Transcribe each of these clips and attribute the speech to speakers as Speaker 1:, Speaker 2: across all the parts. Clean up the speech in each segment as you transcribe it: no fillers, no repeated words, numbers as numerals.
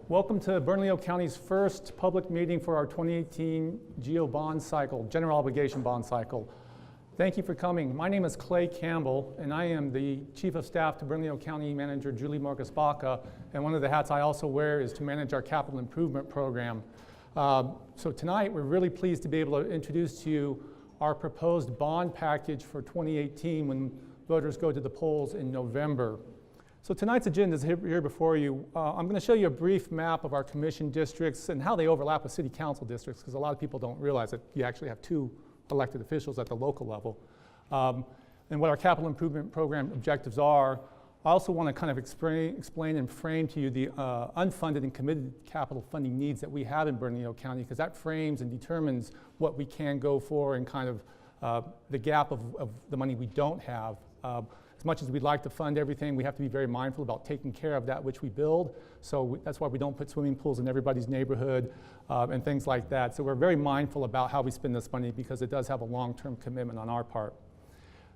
Speaker 1: Welcome to Bernalillo County's first public meeting for our 2018 GO bond cycle, general obligation bond cycle. Thank you for coming. My name is Clay Campbell, and I am the Chief of Staff to Bernalillo County Manager Julie Morgas Baca, and one of the hats I also wear is to manage our capital improvement program. So tonight, we're really pleased to be able to introduce to you our proposed bond package for 2018 when voters go to the polls in November. So tonight's agenda is here before you. I'm going to show you a brief map of our commission districts and how they overlap with city council districts, because a lot of people don't realize that you actually have two elected officials at the local level. And what our capital improvement program objectives are. I also want to kind of explain and frame to you the unfunded and committed capital funding needs that we have in Bernalillo County, because that frames and determines what we can go for and kind of the gap of the money we don't have. As much as we'd like to fund everything, we have to be very mindful about taking care of that which we build. So that's why we don't put swimming pools in everybody's neighborhood and things like that. So we're very mindful about how we spend this money, because it does have a long-term commitment on our part.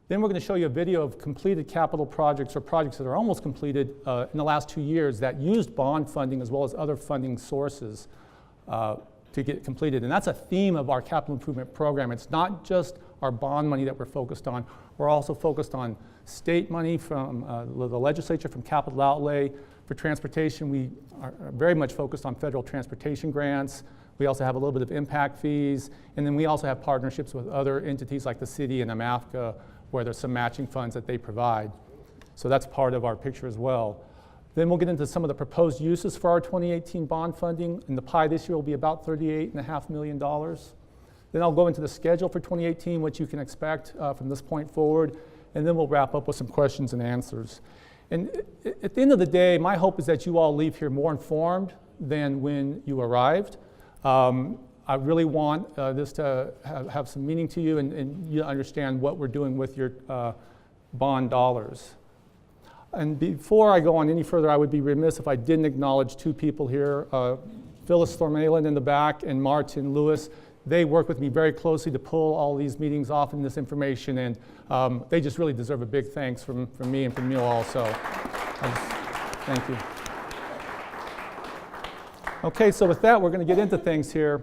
Speaker 1: Then we're going to show you a video of completed capital projects or projects that are almost completed in the last 2 years that used bond funding as well as other funding sources to get completed. And that's a theme of our capital improvement program. It's not just our bond money that we're focused on. We're also focused on state money from the legislature, from capital outlay. For transportation, we are very much focused on federal transportation grants. We also have a little bit of impact fees. And then we also have partnerships with other entities like the city and AMAFCA, where there's some matching funds that they provide. So that's part of our picture as well. Then we'll get into some of the proposed uses for our 2018 bond funding. And the pie this year will be about $38.5 million. Then I'll go into the schedule for 2018, what you can expect from this point forward. And then we'll wrap up with some questions and answers. And at the end of the day, my hope is that you all leave here more informed than when you arrived. I really want this to have some meaning to you and you understand what we're doing with your bond dollars. And before I go on any further, I would be remiss if I didn't acknowledge two people here, Phyllis Thormalen in the back and Martin Lewis. They work with me very closely to pull all these meetings off and this information, and they just really deserve a big thanks from me and from you all, so thank you. Okay, so with that, we're going to get into things here.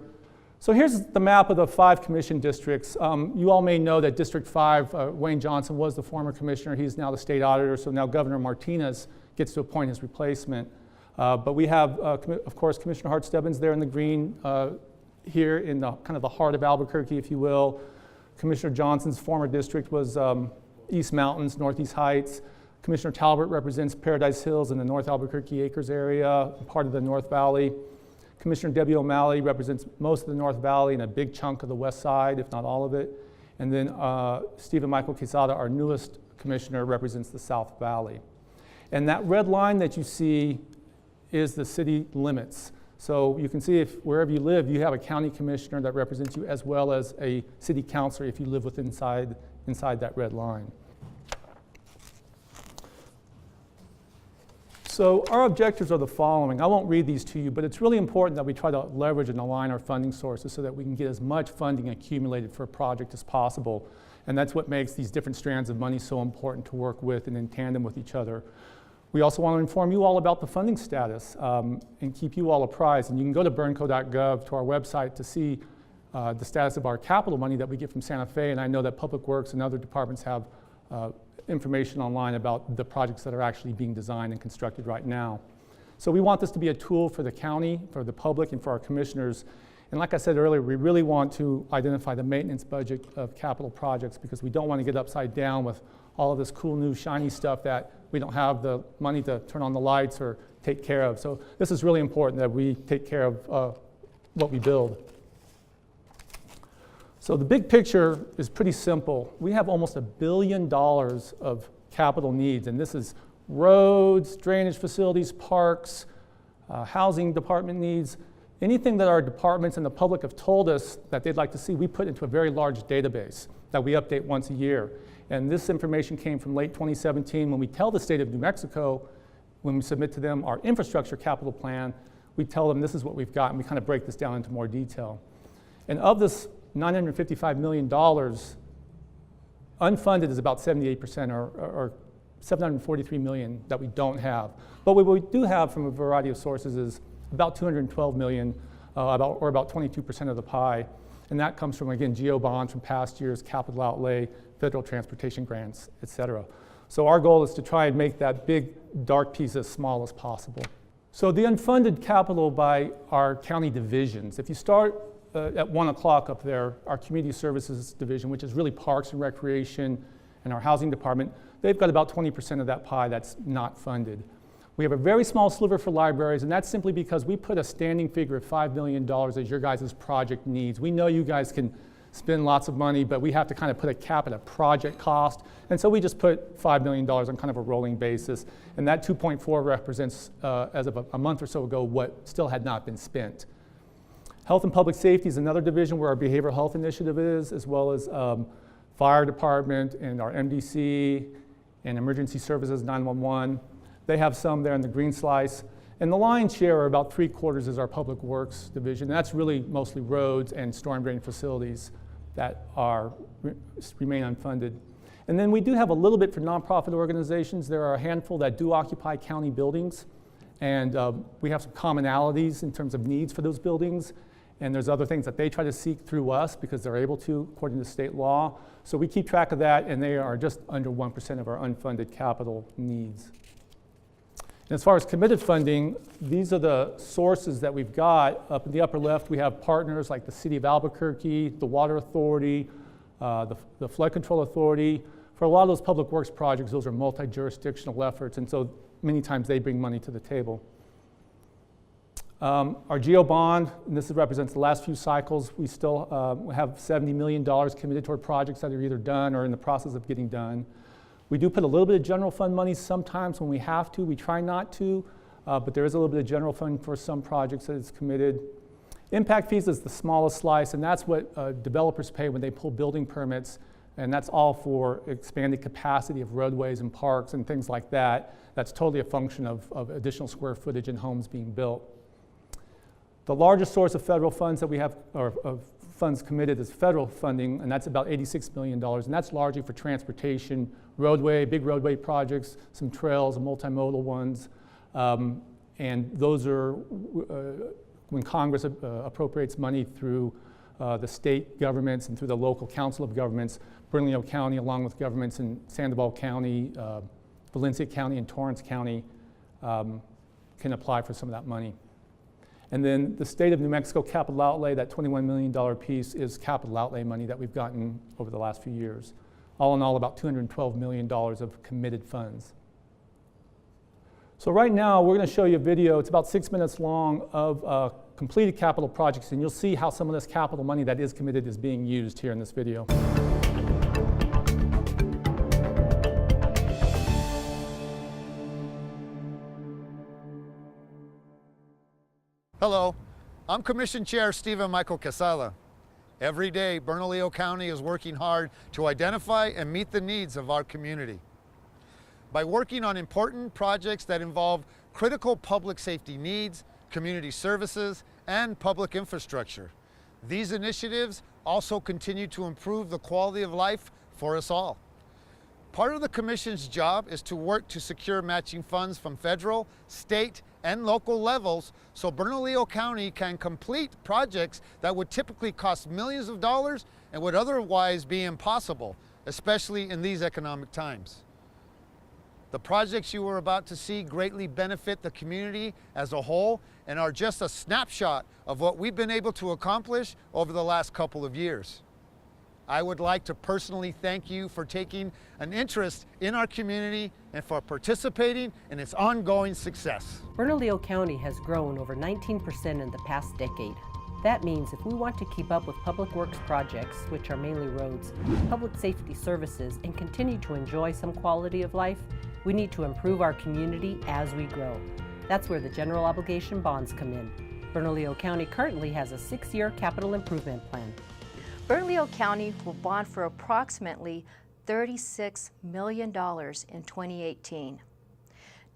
Speaker 1: So here's the map of the 5 commission districts. You all may know that District 5, Wayne Johnson was the former commissioner. He's now the state auditor, so now Governor Martinez gets to appoint his replacement. But we have, of course, Commissioner Hart Stebbins there in the green, here in the kind of the heart of Albuquerque, if you will. Commissioner Johnson's former district was East Mountains, Northeast Heights. Commissioner Talbot represents Paradise Hills in the North Albuquerque Acres area, part of the North Valley. Commissioner Debbie O'Malley represents most of the North Valley and a big chunk of the West Side, if not all of it. And then Stephen Michael Quesada, our newest commissioner, represents the South Valley. And that red line that you see is the city limits. So you can see if wherever you live, you have a county commissioner that represents you, as well as a city councilor if you live within inside that red line. So our objectives are the following. I won't read these to you, but it's really important that we try to leverage and align our funding sources so that we can get as much funding accumulated for a project as possible. And that's what makes these different strands of money so important to work with and in tandem with each other. We also want to inform you all about the funding status and keep you all apprised. And you can go to bernco.gov, to our website, to see the status of our capital money that we get from Santa Fe. And I know that Public Works and other departments have information online about the projects that are actually being designed and constructed right now. So we want this to be a tool for the county, for the public, and for our commissioners. And like I said earlier, we really want to identify the maintenance budget of capital projects, because we don't want to get upside down with all of this cool new shiny stuff that we don't have the money to turn on the lights or take care of. So this is really important that we take care of what we build. So the big picture is pretty simple. We have almost $1 billion of capital needs, and this is roads, drainage facilities, parks, housing department needs. Anything that our departments and the public have told us that they'd like to see, we put into a very large database that we update once a year. And this information came from late 2017 when we tell the state of New Mexico, when we submit to them our infrastructure capital plan, we tell them this is what we've got, and we kind of break this down into more detail. And of this $955 million, unfunded is about 78%, or $743 million that we don't have. But what we do have from a variety of sources is about 212 million, or about 22% of the pie. And that comes from, again, GO bonds from past years, capital outlay, federal transportation grants, et cetera. So our goal is to try and make that big, dark piece as small as possible. So the unfunded capital by our county divisions, if you start at 1 o'clock up there, our community services division, which is really parks and recreation, and our housing department, they've got about 20% of that pie that's not funded. We have a very small sliver for libraries, and that's simply because we put a standing figure of $5 million as your guys' project needs. We know you guys can spend lots of money, but we have to kind of put a cap at a project cost, and so we just put $5 million on kind of a rolling basis, and that 2.4 represents, as of a month or so ago, what still had not been spent. Health and public safety is another division where our behavioral health initiative is, as well as fire department and our MDC and emergency services 911. They have some there in the green slice. And the lion's share, or about 3/4, is our public works division. And that's really mostly roads and storm drain facilities that remain unfunded. And then we do have a little bit for nonprofit organizations. There are a handful that do occupy county buildings. And we have some commonalities in terms of needs for those buildings. And there's other things that they try to seek through us because they're able to, according to state law. So we keep track of that, and they are just under 1% of our unfunded capital needs. And as far as committed funding, these are the sources that we've got. Up in the upper left, we have partners like the City of Albuquerque, the Water Authority, the Flood Control Authority. For a lot of those public works projects, those are multi-jurisdictional efforts, and so many times they bring money to the table. Our GO bond, and this represents the last few cycles, we still have $70 million committed toward projects that are either done or in the process of getting done. We do put a little bit of general fund money sometimes when we have to. We try not to, but there is a little bit of general fund for some projects that is committed. Impact fees is the smallest slice, and that's what developers pay when they pull building permits, and that's all for expanded capacity of roadways and parks and things like that. That's totally a function of additional square footage and homes being built. The largest source of federal funds that we have, or of funds committed, is federal funding, and that's about $86 million, and that's largely for transportation, big roadway projects, some trails, multimodal ones, and those are when Congress appropriates money through the state governments and through the local council of governments. Bernalillo County, along with governments in Sandoval County, Valencia County, and Torrance County, can apply for some of that money. And then the state of New Mexico capital outlay, that $21 million piece, is capital outlay money that we've gotten over the last few years. All in all, about $212 million of committed funds. So right now, we're going to show you a video. It's about 6 minutes long of completed capital projects, and you'll see how some of this capital money that is committed is being used here in this video.
Speaker 2: Hello, I'm Commission Chair Stephen Michael Casala. Every day, Bernalillo County is working hard to identify and meet the needs of our community. By working on important projects that involve critical public safety needs, community services, and public infrastructure, these initiatives also continue to improve the quality of life for us all. Part of the Commission's job is to work to secure matching funds from federal, state, and local levels so Bernalillo County can complete projects that would typically cost millions of dollars and would otherwise be impossible, especially in these economic times. The projects you are about to see greatly benefit the community as a whole and are just a snapshot of what we've been able to accomplish over the last couple of years. I would like to personally thank you for taking an interest in our community and for participating in its ongoing success.
Speaker 3: Bernalillo County has grown over 19% in the past decade. That means if we want to keep up with public works projects, which are mainly roads, public safety services, and continue to enjoy some quality of life, we need to improve our community as we grow. That's where the general obligation bonds come in. Bernalillo County currently has a 6-year capital improvement plan.
Speaker 4: Bernalillo County will bond for approximately $36 million in 2018.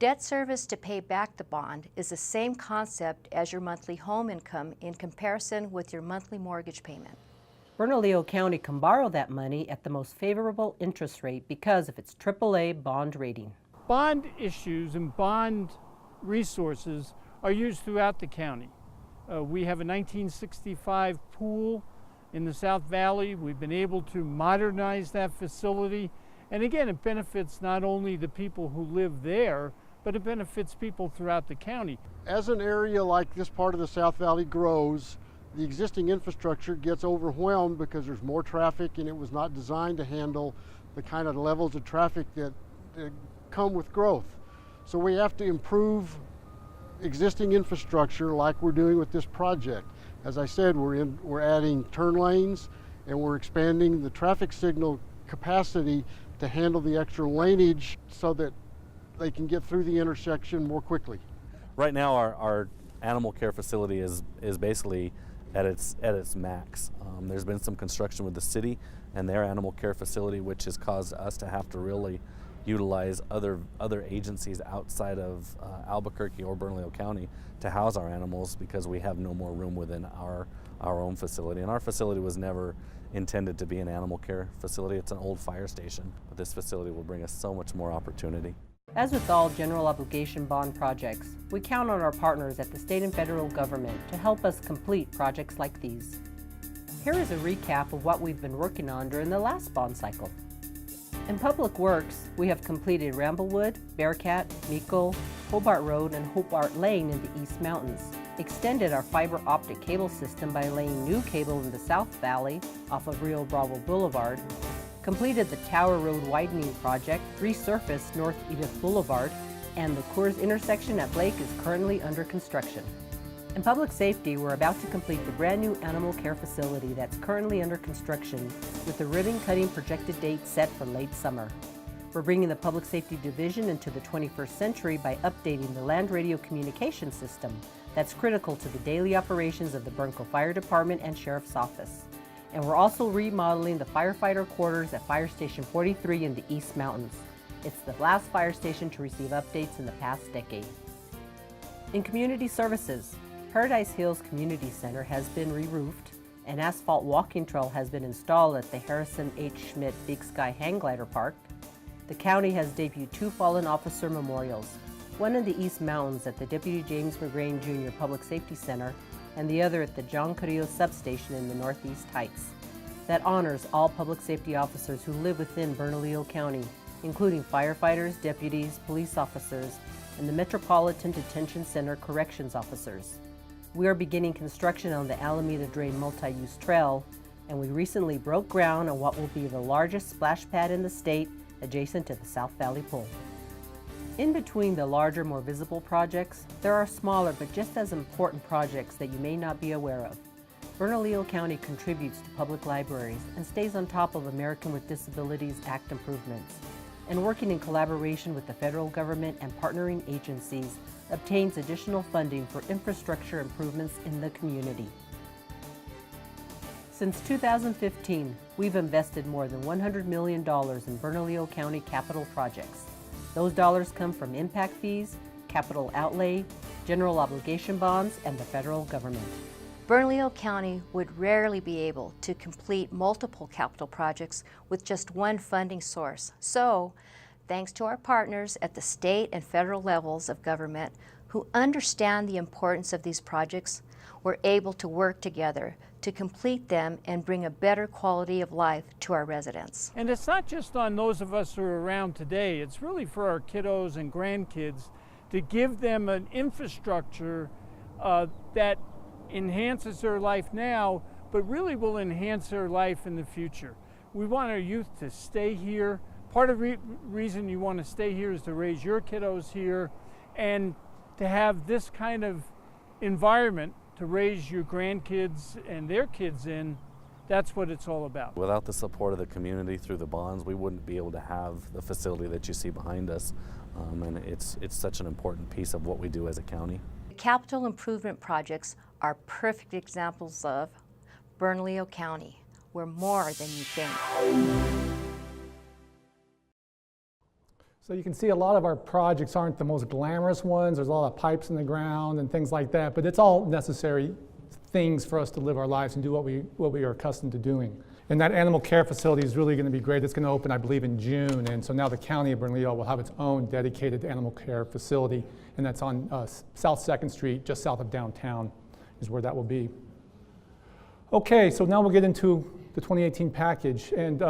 Speaker 4: Debt service to pay back the bond is the same concept as your monthly home income in comparison with your monthly mortgage payment.
Speaker 3: Bernalillo County can borrow that money at the most favorable interest rate because of its AAA bond rating.
Speaker 5: Bond issues and bond resources are used throughout the county. We have a 1965 pool in the South Valley. We've been able to modernize that facility. And again, it benefits not only the people who live there, but it benefits people throughout the county.
Speaker 6: As an area like this part of the South Valley grows, the existing infrastructure gets overwhelmed because there's more traffic, and it was not designed to handle the kind of levels of traffic that come with growth. So we have to improve existing infrastructure like we're doing with this project. As I said, we're adding turn lanes, and we're expanding the traffic signal capacity to handle the extra laneage so that they can get through the intersection more quickly.
Speaker 7: Right now our animal care facility is basically at its max. There's been some construction with the city and their animal care facility, which has caused us to have to really utilize other agencies outside of Albuquerque or Bernalillo County to house our animals, because we have no more room within our own facility. And our facility was never intended to be an animal care facility. It's an old fire station, but this facility will bring us so much more opportunity.
Speaker 3: As with all general obligation bond projects, we count on our partners at the state and federal government to help us complete projects like these. Here is a recap of what we've been working on during the last bond cycle. In Public Works, we have completed Ramblewood, Bearcat, Meikle, Hobart Road, and Hobart Lane in the East Mountains, extended our fiber optic cable system by laying new cable in the South Valley off of Rio Bravo Boulevard, completed the Tower Road widening project, resurfaced North Edith Boulevard, and the Coors intersection at Blake is currently under construction. In Public Safety, we're about to complete the brand new animal care facility that's currently under construction, with the ribbon cutting projected date set for late summer. We're bringing the Public Safety Division into the 21st century by updating the land radio communication system that's critical to the daily operations of the Bernco Fire Department and Sheriff's Office. And we're also remodeling the firefighter quarters at Fire Station 43 in the East Mountains. It's the last fire station to receive updates in the past decade. In community services, Paradise Hills Community Center has been re-roofed, an asphalt walking trail has been installed at the Harrison H. Schmidt Big Sky Hang Glider Park. The county has debuted 2 fallen officer memorials, one in the East Mountains at the Deputy James McGrain Jr. Public Safety Center, and the other at the John Carrillo Substation in the Northeast Heights. That honors all public safety officers who live within Bernalillo County, including firefighters, deputies, police officers, and the Metropolitan Detention Center corrections officers. We are beginning construction on the Alameda Drain multi-use trail, and we recently broke ground on what will be the largest splash pad in the state adjacent to the South Valley Pool. In between the larger, more visible projects, there are smaller but just as important projects that you may not be aware of. Bernalillo County contributes to public libraries and stays on top of American with Disabilities Act improvements, and working in collaboration with the federal government and partnering agencies, obtains additional funding for infrastructure improvements in the community. Since 2015, we've invested more than $100 million in Bernalillo County capital projects. Those dollars come from impact fees, capital outlay, general obligation bonds, and the federal government.
Speaker 4: Bernalillo County would rarely be able to complete multiple capital projects with just one funding source. So, thanks to our partners at the state and federal levels of government who understand the importance of these projects, we're able to work together to complete them and bring a better quality of life to our residents.
Speaker 5: And it's not just on those of us who are around today, it's really for our kiddos and grandkids to give them an infrastructure that enhances their life now, but really will enhance their life in the future. We want our youth to stay here. Part of the reason you want to stay here is to raise your kiddos here and to have this kind of environment to raise your grandkids and their kids in. That's what it's all about.
Speaker 7: Without the support of the community through the bonds, we wouldn't be able to have the facility that you see behind us. And it's such an important piece of what we do as a county.
Speaker 4: Capital improvement projects are perfect examples of Bernalillo County. We're more than you think.
Speaker 1: So you can see a lot of our projects aren't the most glamorous ones. There's a lot of pipes in the ground and things like that, but it's all necessary things for us to live our lives and do what we are accustomed to doing. And that animal care facility is really going to be great. It's going to open, I believe, in June. And so now the county of Bernalillo will have its own dedicated animal care facility. And that's on South 2nd Street, just south of downtown, is where that will be. Okay, so now we'll get into the 2018 package. And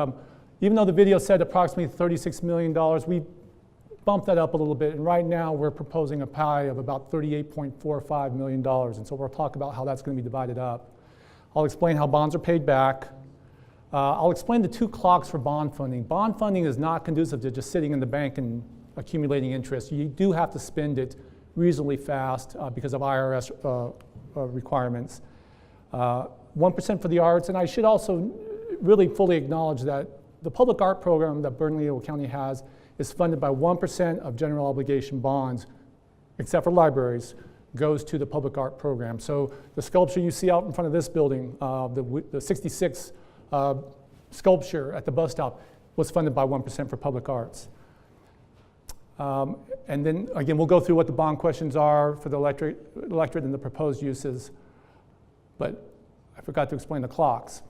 Speaker 1: even though the video said approximately $36 million, we bumped that up a little bit. And right now we're proposing a pie of about $38.45 million. And so we'll talk about how that's going to be divided up. I'll explain how bonds are paid back. I'll explain the 2 clocks for bond funding. Bond funding is not conducive to just sitting in the bank and accumulating interest. You do have to spend it reasonably fast because of IRS requirements. 1% for the arts, and I should also really fully acknowledge that the public art program that Bernalillo County has is funded by 1% of general obligation bonds, except for libraries, goes to the public art program. So the sculpture you see out in front of this building, the 66 sculpture at the bus stop was funded by 1% for public arts. And then again, we'll go through what the bond questions are for the electorate and the proposed uses, but I forgot to explain the clocks.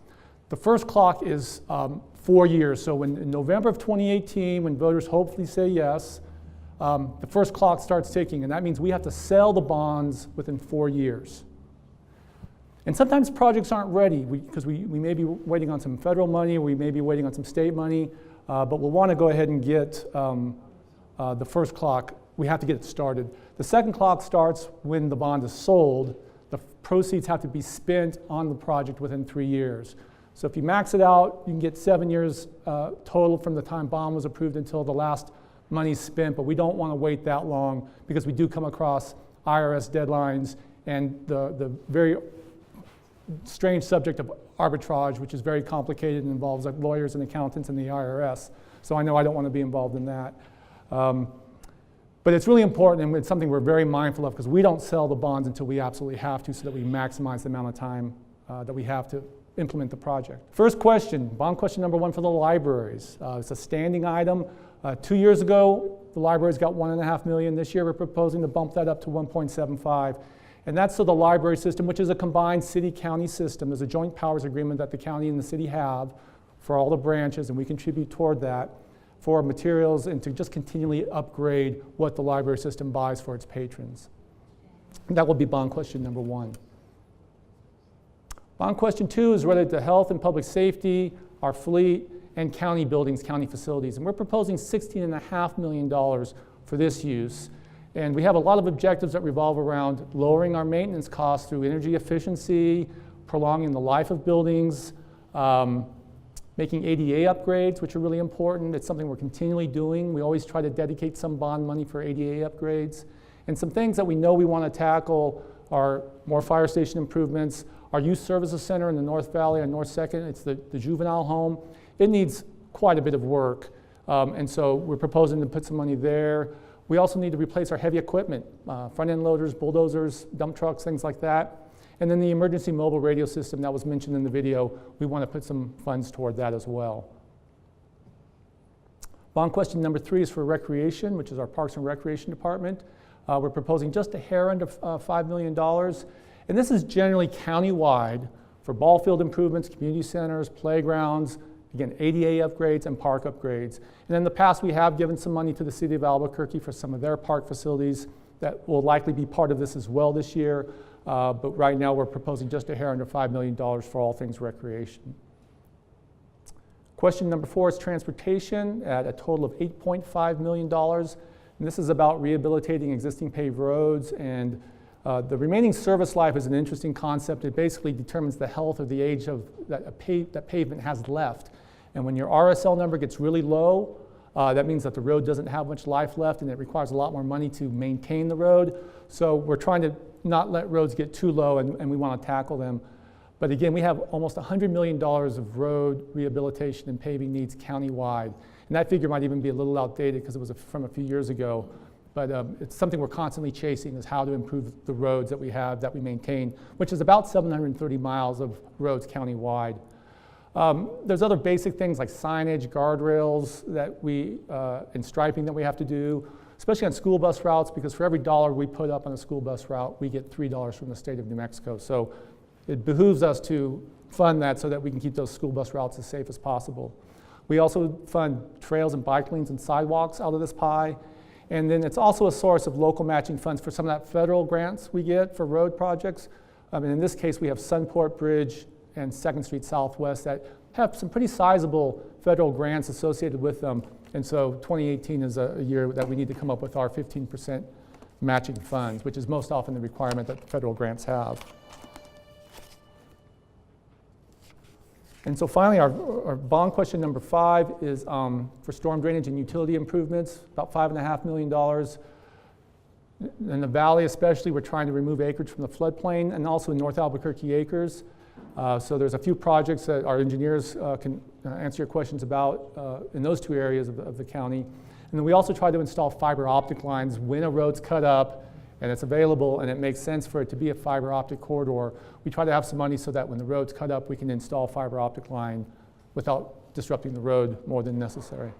Speaker 1: The first clock is 4 years, so in November of 2018, when voters hopefully say yes, the first clock starts ticking, and that means we have to sell the bonds within 4 years. And sometimes projects aren't ready because we may be waiting on some federal money, or we may be waiting on some state money, but we'll want to go ahead and get the first clock. We have to get it started. The second clock starts when the bond is sold. The proceeds have to be spent on the project within 3 years. So if you max it out, you can get 7 years total from the time bond was approved until the last money's spent, but we don't want to wait that long because we do come across IRS deadlines and the very strange subject of arbitrage, which is very complicated and involves like lawyers and accountants and the IRS. So I know I don't want to be involved in that. But it's really important, and it's something we're very mindful of because we don't sell the bonds until we absolutely have to so that we maximize the amount of time that we have to implement the project. First question, bond question number 1 for the libraries. It's a standing item. 2 years ago, the libraries got $1.5 million. This year, we're proposing to bump that up to $1.75. And that's so the library system, which is a combined city-county system. There's a joint powers agreement that the county and the city have for all the branches, and we contribute toward that for materials and to just continually upgrade what the library system buys for its patrons. And that will be bond question number 1. Bond question 2 is related to health and public safety, our fleet, and county buildings, county facilities. And we're proposing $16.5 million for this use. And we have a lot of objectives that revolve around lowering our maintenance costs through energy efficiency, prolonging the life of buildings, making ADA upgrades, which are really important. It's something we're continually doing. We always try to dedicate some bond money for ADA upgrades. And some things that we know we want to tackle are more fire station improvements, our youth services center in the North Valley on North 2nd, it's the juvenile home. It needs quite a bit of work. And so we're proposing to put some money there. We also need to replace our heavy equipment, front-end loaders, bulldozers, dump trucks, things like that. And then the emergency mobile radio system that was mentioned in the video, we want to put some funds toward that as well. Bond question number 3 is for recreation, which is our Parks and Recreation Department. We're proposing just a hair under $5 million. And this is generally countywide for ball field improvements, community centers, playgrounds, again, ADA upgrades and park upgrades. And in the past, we have given some money to the city of Albuquerque for some of their park facilities that will likely be part of this as well this year. But right now, we're proposing just a hair under $5 million for all things recreation. Question number 4 is transportation at a total of $8.5 million. And this is about rehabilitating existing paved roads. And the remaining service life is an interesting concept. It basically determines the health or the age of that pavement has left. And when your RSL number gets really low, that means that the road doesn't have much life left and it requires a lot more money to maintain the road. So we're trying to not let roads get too low and we want to tackle them. But again, we have almost $100 million of road rehabilitation and paving needs countywide. And that figure might even be a little outdated because it was from a few years ago. But it's something we're constantly chasing is how to improve the roads that we have, that we maintain, which is about 730 miles of roads countywide. There's other basic things like signage, guardrails that and striping that we have to do, especially on school bus routes, because for every $1 we put up on a school bus route, we get $3 from the state of New Mexico. So it behooves us to fund that so that we can keep those school bus routes as safe as possible. We also fund trails and bike lanes and sidewalks out of this pie. And then it's also a source of local matching funds for some of that federal grants we get for road projects. And in this case, we have Sunport Bridge and 2nd Street Southwest that have some pretty sizable federal grants associated with them. And so 2018 is a year that we need to come up with our 15% matching funds, which is most often the requirement that federal grants have. And so finally, our bond question number 5 is for storm drainage and utility improvements, about $5.5 million. In the valley especially, we're trying to remove acreage from the floodplain, and also in North Albuquerque acres. So there's a few projects that our engineers can answer your questions about in those 2 areas of the county. And then we also try to install fiber optic lines when a road's cut up and it's available and it makes sense for it to be a fiber optic corridor. We try to have some money so that when the road's cut up, we can install fiber optic line without disrupting the road more than necessary.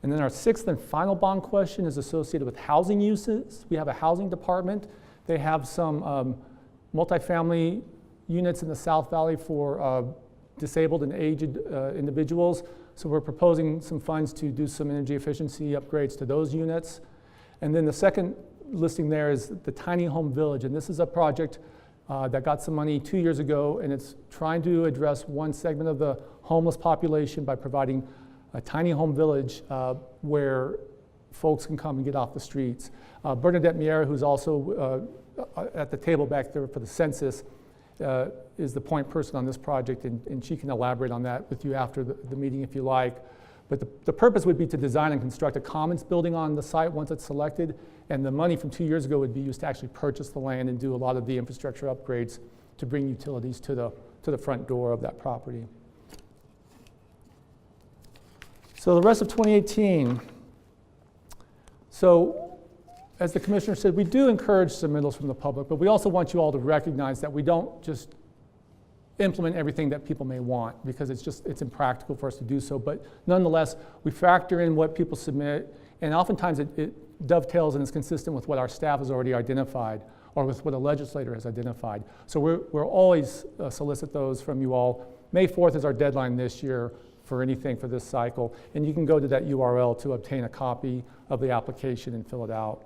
Speaker 1: And then our 6th and final bond question is associated with housing uses. We have a housing department. They have some multifamily units in the South Valley for disabled and aged individuals. So we're proposing some funds to do some energy efficiency upgrades to those units. And then the second listing there is the Tiny Home Village. And this is a project that got some money 2 years ago, and it's trying to address one segment of the homeless population by providing a tiny home village where folks can come and get off the streets. Bernadette Mier, who's also at the table back there for the census, is the point person on this project, and she can elaborate on that with you after the meeting if you like. But the purpose would be to design and construct a commons building on the site once it's selected, and the money from 2 years ago would be used to actually purchase the land and do a lot of the infrastructure upgrades to bring utilities to the front door of that property. So the rest of 2018. So as the commissioner said, we do encourage submittals from the public, but we also want you all to recognize that we don't just implement everything that people may want, because it's impractical for us to do so. But nonetheless, we factor in what people submit, and oftentimes it dovetails and is consistent with what our staff has already identified or with what a legislator has identified. So we're always solicit those from you all. May 4th is our deadline this year for anything for this cycle, and you can go to that URL to obtain a copy of the application and fill it out.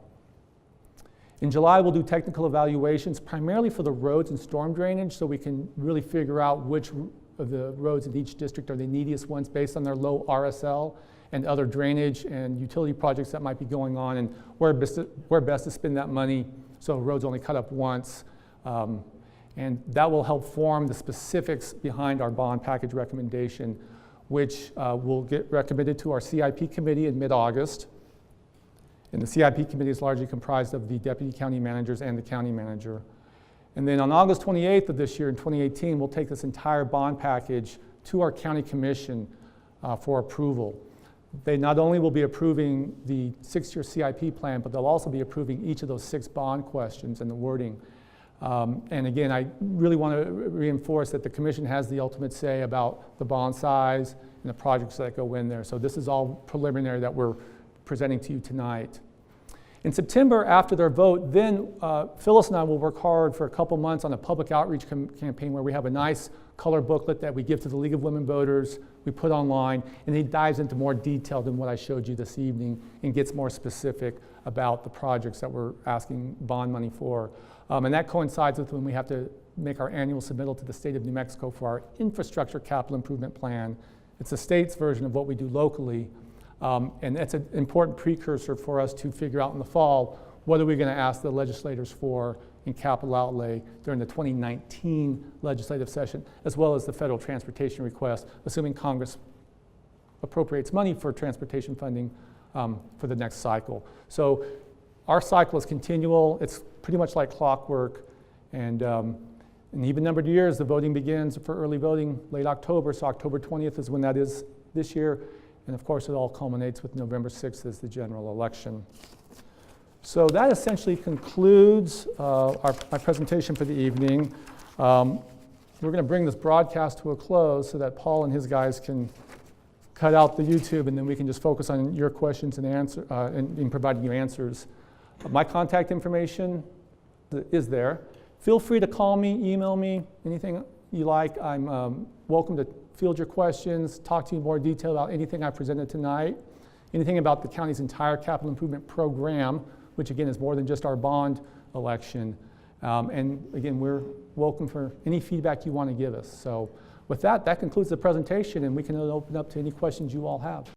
Speaker 1: In July, we'll do technical evaluations, primarily for the roads and storm drainage, so we can really figure out which of the roads in each district are the neediest ones based on their low RSL and other drainage and utility projects that might be going on, and where best to spend that money so roads only cut up once. And that will help form the specifics behind our bond package recommendation, which will get recommended to our CIP committee in mid-August. And the CIP committee is largely comprised of the deputy county managers and the county manager. And then on August 28th of this year in 2018, we'll take this entire bond package to our county commission for approval. They not only will be approving the 6-year CIP plan, but they'll also be approving each of those 6 bond questions and the wording. And again, I really want to reinforce that the commission has the ultimate say about the bond size and the projects that go in there. So this is all preliminary that we're presenting to you tonight. In September, after their vote, then Phyllis and I will work hard for a couple months on a public outreach campaign where we have a nice color booklet that we give to the League of Women Voters, we put online, and he dives into more detail than what I showed you this evening and gets more specific about the projects that we're asking bond money for. And that coincides with when we have to make our annual submittal to the state of New Mexico for our infrastructure capital improvement plan. It's the state's version of what we do locally. And that's an important precursor for us to figure out in the fall, what are we going to ask the legislators for in capital outlay during the 2019 legislative session, as well as the federal transportation request, assuming Congress appropriates money for transportation funding for the next cycle. So our cycle is continual. It's pretty much like clockwork. And in even numbered years, the voting begins for early voting late October. So October 20th is when that is this year. And of course, it all culminates with November 6th as the general election. So that essentially concludes my presentation for the evening. We're going to bring this broadcast to a close so that Paul and his guys can cut out the YouTube, and then we can just focus on your questions and in providing you answers. My contact information is there, feel free to call me, email me, anything you like. I'm welcome to field your questions, talk to you in more detail about anything I presented tonight, anything about the county's entire capital improvement program, which again is more than just our bond election. And again, we're welcome for any feedback you want to give us. So with that, that concludes the presentation, and we can open up to any questions you all have.